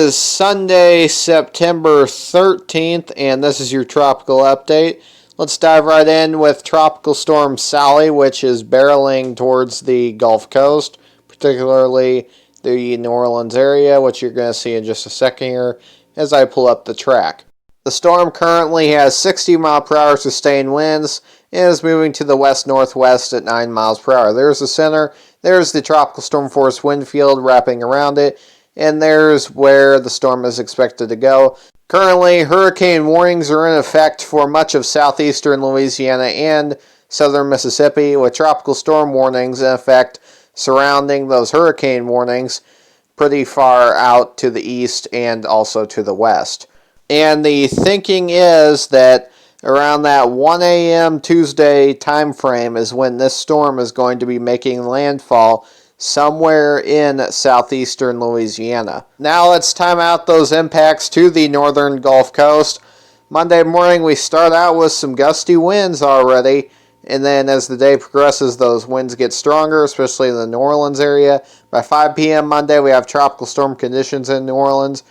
is Sunday, September 13th, and this is your tropical update. Let's dive right in with Tropical Storm Sally, which is barreling towards the Gulf Coast, particularly the New Orleans area, which you're going to see in just a second here as I pull up the track. The storm currently has 60 mile per hour sustained winds and is moving to the west-northwest at 9 miles per hour. There's the center, there's the tropical storm force wind field wrapping around it, and there's where the storm is expected to go. Currently, hurricane warnings are in effect for much of southeastern Louisiana and southern Mississippi, with tropical storm warnings in effect surrounding those hurricane warnings pretty far out to the east and also to the west. And the thinking is that around that 1 a.m. Tuesday time frame is when this storm is going to be making landfall somewhere in southeastern Louisiana. Now let's time out those impacts to the northern Gulf Coast. Monday morning we start out with some gusty winds already, and then as the day progresses those winds get stronger, especially in the New Orleans area. By 5 p.m. Monday we have tropical storm conditions in New Orleans,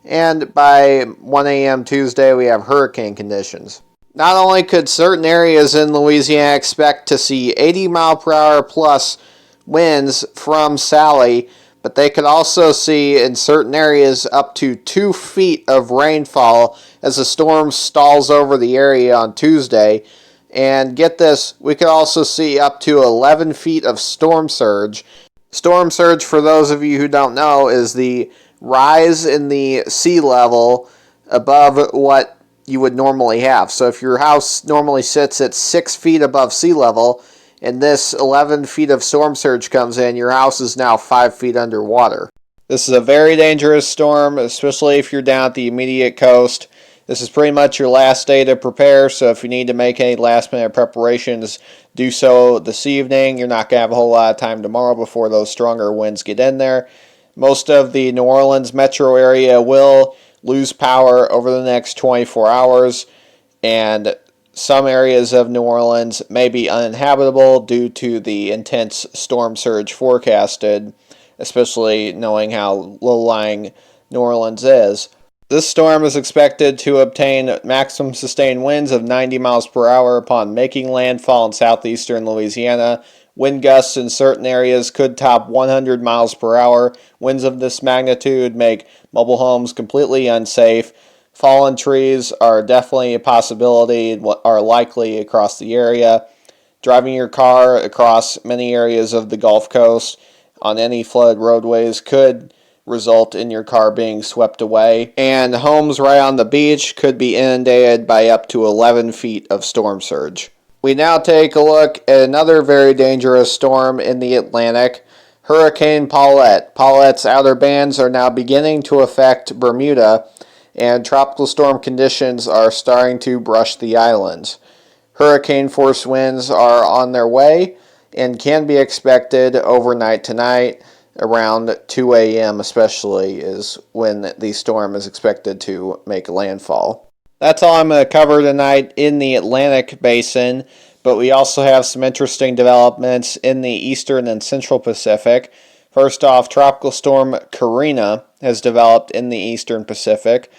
and by 1 a.m. Tuesday we have hurricane conditions. Not only could certain areas in Louisiana expect to see 80 mile per hour plus winds from Sally, but they could also see in certain areas up to 2 feet of rainfall as the storm stalls over the area on Tuesday. And get this, we could also see up to 11 feet of storm surge. Storm surge, for those of you who don't know, is the rise in the sea level above what you would normally have. So if your house normally sits at 6 feet above sea level, and this 11 feet of storm surge comes in, your house is now 5 feet underwater. This is a very dangerous storm, especially if you're down at the immediate coast. This is pretty much your last day to prepare, so if you need to make any last minute preparations, do so this evening. You're not going to have a whole lot of time tomorrow before those stronger winds get in there. Most of the New Orleans metro area will lose power over the next 24 hours, and some areas of New Orleans may be uninhabitable due to the intense storm surge forecasted, especially knowing how low-lying New Orleans is. This storm is expected to obtain maximum sustained winds of 90 miles per hour upon making landfall in southeastern Louisiana. Wind gusts in certain areas could top 100 miles per hour. Winds of this magnitude make mobile homes completely unsafe. Fallen trees are definitely a possibility, are likely across the area. Driving your car across many areas of the Gulf Coast on any flooded roadways could result in your car being swept away. And homes right on the beach could be inundated by up to 11 feet of storm surge. We now take a look at another very dangerous storm in the Atlantic, Hurricane Paulette. Paulette's outer bands are now beginning to affect Bermuda, and tropical storm conditions are starting to brush the islands. Hurricane force winds are on their way and can be expected overnight tonight. Around 2 a.m. especially is when the storm is expected to make landfall. That's all I'm going to cover tonight in the Atlantic Basin, but we also have some interesting developments in the eastern and central Pacific. First off, Tropical Storm KARINA has developed in the eastern Pacific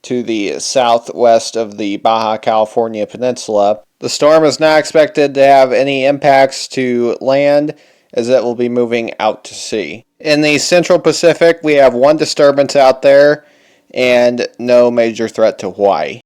to the southwest of the Baja California Peninsula. The storm is not expected to have any impacts to land, as it will be moving out to sea. In the central Pacific, we have one disturbance out there and no major threat to Hawaii.